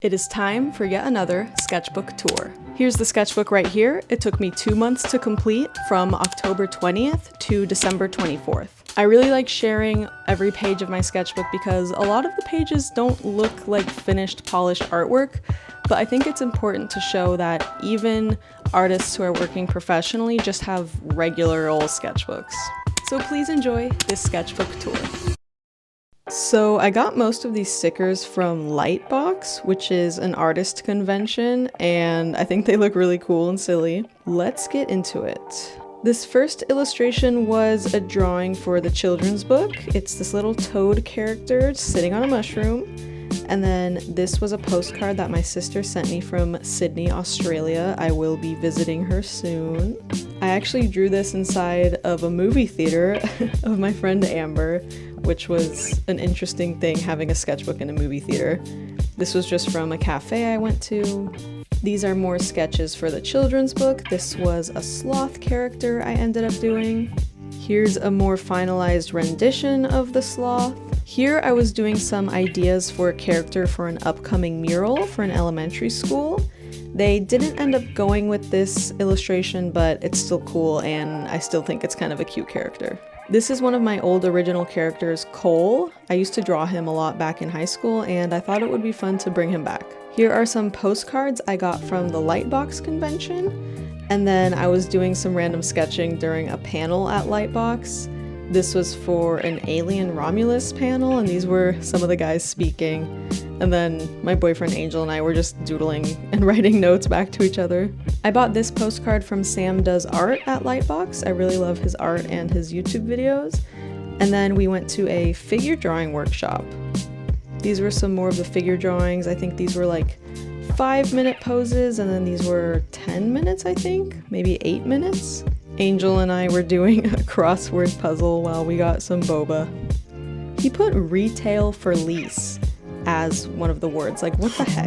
It is time for yet another sketchbook tour. Here's the sketchbook right here. It took me 2 months to complete, from October 20th to December 24th. I really like sharing every page of my sketchbook because a lot of the pages don't look like finished, polished artwork, but I think it's important to show that even artists who are working professionally just have regular old sketchbooks. So please enjoy this sketchbook tour. So I got most of these stickers from Lightbox, which is an artist convention, and I think they look really cool and silly. Let's get into it. This first illustration was a drawing for the children's book. It's this little toad character sitting on a mushroom. And then this was a postcard that my sister sent me from Sydney, Australia. I will be visiting her soon. I actually drew this inside of a movie theater of my friend Amber, which was an interesting thing, having a sketchbook in a movie theater. This was just from a cafe I went to. These are more sketches for the children's book. This was a sloth character I ended up doing. Here's a more finalized rendition of the sloth. Here I was doing some ideas for a character for an upcoming mural for an elementary school. They didn't end up going with this illustration, but it's still cool and I still think it's kind of a cute character. This is one of my old original characters, Cole. I used to draw him a lot back in high school and I thought it would be fun to bring him back. Here are some postcards I got from the Lightbox convention, and then I was doing some random sketching during a panel at Lightbox. This was for an Alien Romulus panel, and these were some of the guys speaking. And then my boyfriend Angel and I were just doodling and writing notes back to each other. I bought this postcard from Sam Does Art at Lightbox. I really love his art and his YouTube videos. And then we went to a figure drawing workshop. These were some more of the figure drawings. I think these were like 5-minute poses, and then these were 10 minutes, I think, maybe 8 minutes. Angel and I were doing a crossword puzzle while we got some boba. He put retail for lease as one of the words, like what the heck?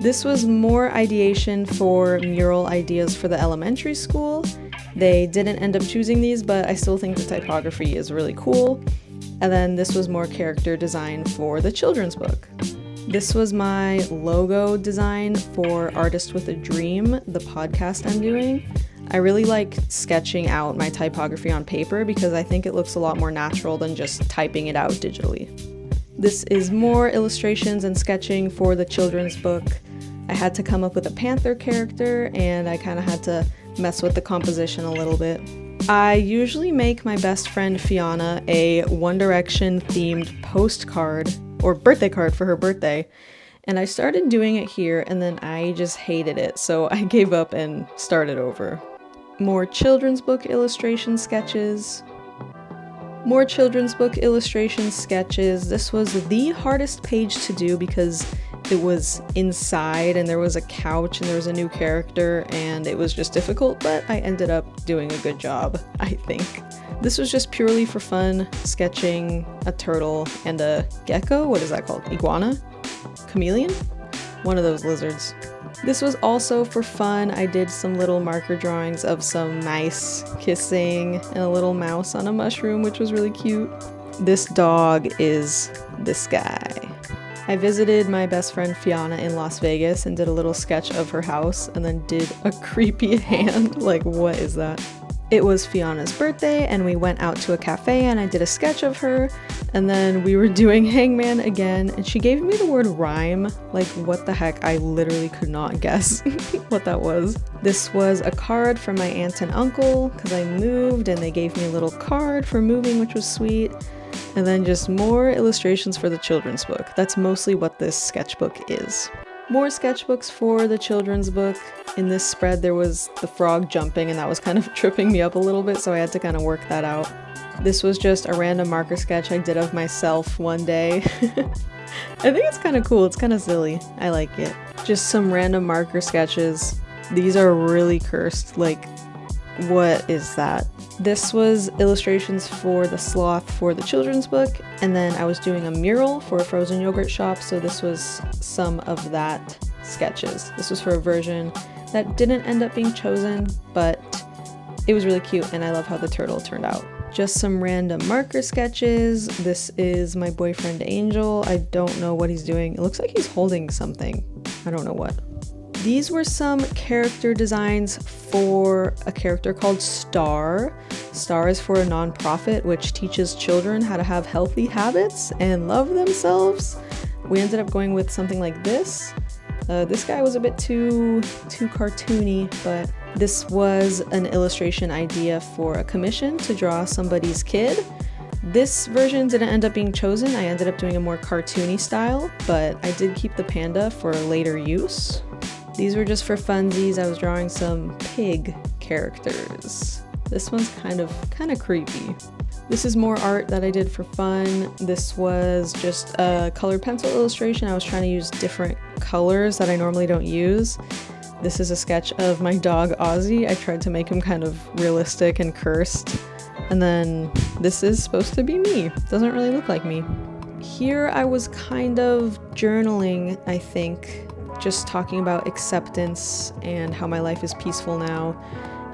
This was more ideation for mural ideas for the elementary school. They didn't end up choosing these, but I still think the typography is really cool. And then this was more character design for the children's book. This was my logo design for Artist with a Dream, the podcast I'm doing. I really like sketching out my typography on paper because I think it looks a lot more natural than just typing it out digitally. This is more illustrations and sketching for the children's book. I had to come up with a panther character and I kind of had to mess with the composition a little bit. I usually make my best friend Fiona a One Direction themed postcard or birthday card for her birthday. And I started doing it here and then I just hated it, so I gave up and started over. More children's book illustration sketches. More children's book illustration sketches. This was the hardest page to do because it was inside and there was a couch and there was a new character and it was just difficult, but I ended up doing a good job, I think. This was just purely for fun, sketching a turtle and a gecko. What is that called? Iguana? Chameleon? One of those lizards. This was also for fun. I did some little marker drawings of some mice kissing and a little mouse on a mushroom, which was really cute. This dog is this guy. I visited my best friend Fiona in Las Vegas and did a little sketch of her house and then did a creepy hand. Like, what is that? It was Fiona's birthday and we went out to a cafe and I did a sketch of her, and then we were doing Hangman again and she gave me the word rhyme. Like, what the heck? I literally could not guess what that was. This was a card from my aunt and uncle because I moved and they gave me a little card for moving, which was sweet. And then just more illustrations for the children's book. That's mostly what this sketchbook is. More sketchbooks for the children's book. In this spread there was the frog jumping and that was kind of tripping me up a little bit, so I had to kind of work that out. This was just a random marker sketch I did of myself one day. I think it's kind of cool, it's kind of silly. I like it. Just some random marker sketches. These are really cursed, like, what is that? This was illustrations for the sloth for the children's book, and then I was doing a mural for a frozen yogurt shop, so this was some of that sketches. This was for a version that didn't end up being chosen, but it was really cute and I love how the turtle turned out. Just some random marker sketches. This is my boyfriend Angel. I don't know what he's doing. It looks like he's holding something. I don't know what. These were some character designs for a character called Star. Star is for a nonprofit which teaches children how to have healthy habits and love themselves. We ended up going with something like this. This guy was a bit too cartoony, but this was an illustration idea for a commission to draw somebody's kid. This version didn't end up being chosen. I ended up doing a more cartoony style, but I did keep the panda for later use. These were just for funsies. I was drawing some pig characters. This one's kind of creepy. This is more art that I did for fun. This was just a colored pencil illustration. I was trying to use different colors that I normally don't use. This is a sketch of my dog Ozzy. I tried to make him kind of realistic and cursed. And then this is supposed to be me. Doesn't really look like me. Here I was kind of journaling, I think, just talking about acceptance and how my life is peaceful now.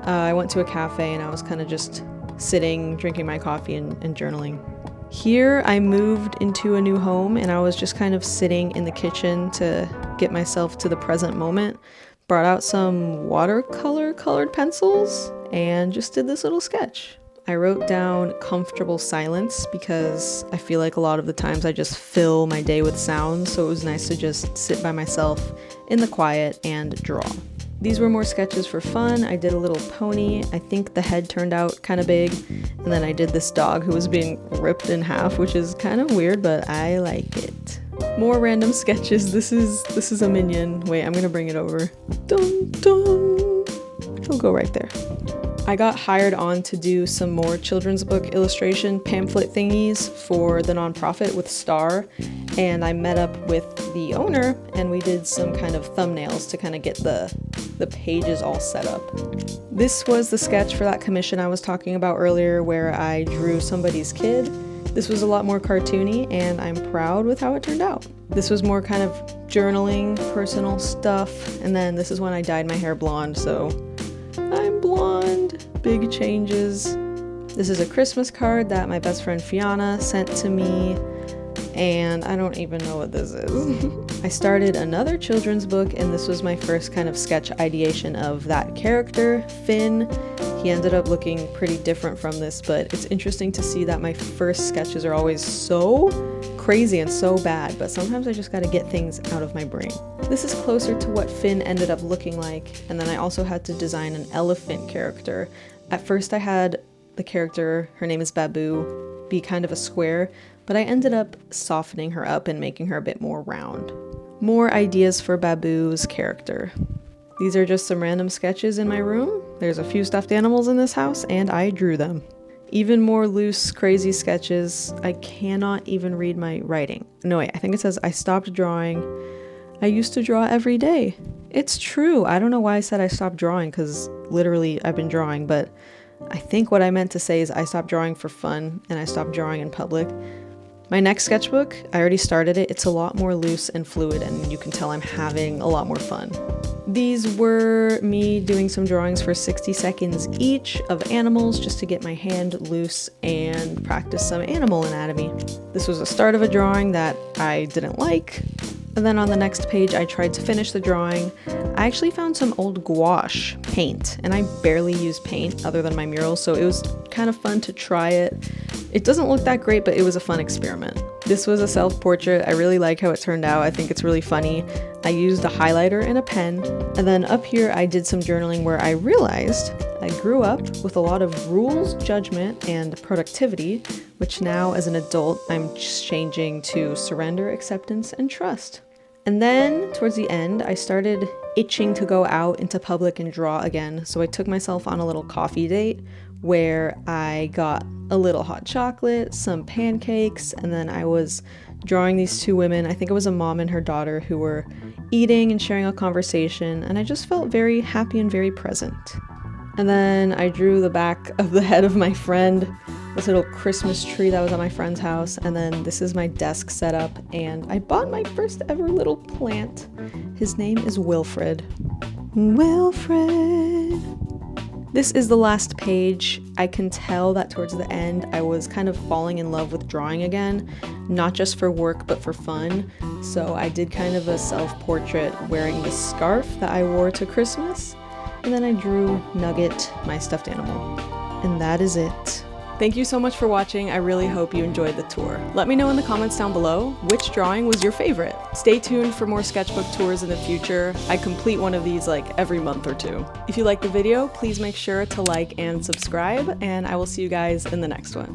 I went to a cafe and I was kind of just sitting, drinking my coffee and journaling. Here I moved into a new home and I was just kind of sitting in the kitchen to get myself to the present moment. Brought out some watercolor colored pencils and just did this little sketch. I wrote down comfortable silence because I feel like a lot of the times I just fill my day with sound, so it was nice to just sit by myself in the quiet and draw. These were more sketches for fun. I did a little pony. I think the head turned out kind of big. And then I did this dog who was being ripped in half, which is kind of weird, but I like it. More random sketches. This is a minion. Wait, I'm gonna bring it over. Dun dun! It'll go right there. I got hired on to do some more children's book illustration pamphlet thingies for the nonprofit with Star, and I met up with the owner and we did some kind of thumbnails to kind of get the pages all set up. This was the sketch for that commission I was talking about earlier where I drew somebody's kid. This was a lot more cartoony and I'm proud with how it turned out. This was more kind of journaling, personal stuff, and then this is when I dyed my hair blonde, so I'm blonde. Big changes. This is a Christmas card that my best friend Fiona sent to me, and I don't even know what this is. I started another children's book, and this was my first kind of sketch ideation of that character, Finn. He ended up looking pretty different from this, but it's interesting to see that my first sketches are always so crazy and so bad, but sometimes I just gotta get things out of my brain. This is closer to what Finn ended up looking like, and then I also had to design an elephant character. At first I had the character, her name is Babu, be kind of a square, but I ended up softening her up and making her a bit more round. More ideas for Babu's character. These are just some random sketches in my room. There's a few stuffed animals in this house, and I drew them. Even more loose, crazy sketches. I cannot even read my writing. No, wait, I think it says I stopped drawing. I used to draw every day. It's true. I don't know why I said I stopped drawing, because literally I've been drawing, but I think what I meant to say is I stopped drawing for fun and I stopped drawing in public. My next sketchbook, I already started it. It's a lot more loose and fluid, and you can tell I'm having a lot more fun. These were me doing some drawings for 60 seconds each of animals just to get my hand loose and practice some animal anatomy. This was the start of a drawing that I didn't like. And then on the next page, I tried to finish the drawing. I actually found some old gouache paint, and I barely use paint other than my murals, so it was kind of fun to try it. It doesn't look that great, but it was a fun experiment. This was a self-portrait. I really like how it turned out. I think it's really funny. I used a highlighter and a pen. And then up here, I did some journaling where I realized I grew up with a lot of rules, judgment, and productivity, which now as an adult, I'm changing to surrender, acceptance, and trust. And then towards the end, I started itching to go out into public and draw again. So I took myself on a little coffee date where I got a little hot chocolate, some pancakes, and then I was drawing these two women. I think it was a mom and her daughter who were eating and sharing a conversation, and I just felt very happy and very present. And then I drew the back of the head of my friend, this little Christmas tree that was at my friend's house, and then this is my desk setup, and I bought my first ever little plant. His name is Wilfred. Wilfred, This is the last page. I can tell that towards the end I was kind of falling in love with drawing again, not just for work but for fun. So I did kind of a self-portrait wearing this scarf that I wore to Christmas, and then I drew Nugget, my stuffed animal. And that is it. Thank you so much for watching. I really hope you enjoyed the tour. Let me know in the comments down below which drawing was your favorite. Stay tuned for more sketchbook tours in the future. I complete one of these like every month or two. If you liked the video, please make sure to like and subscribe, and I will see you guys in the next one.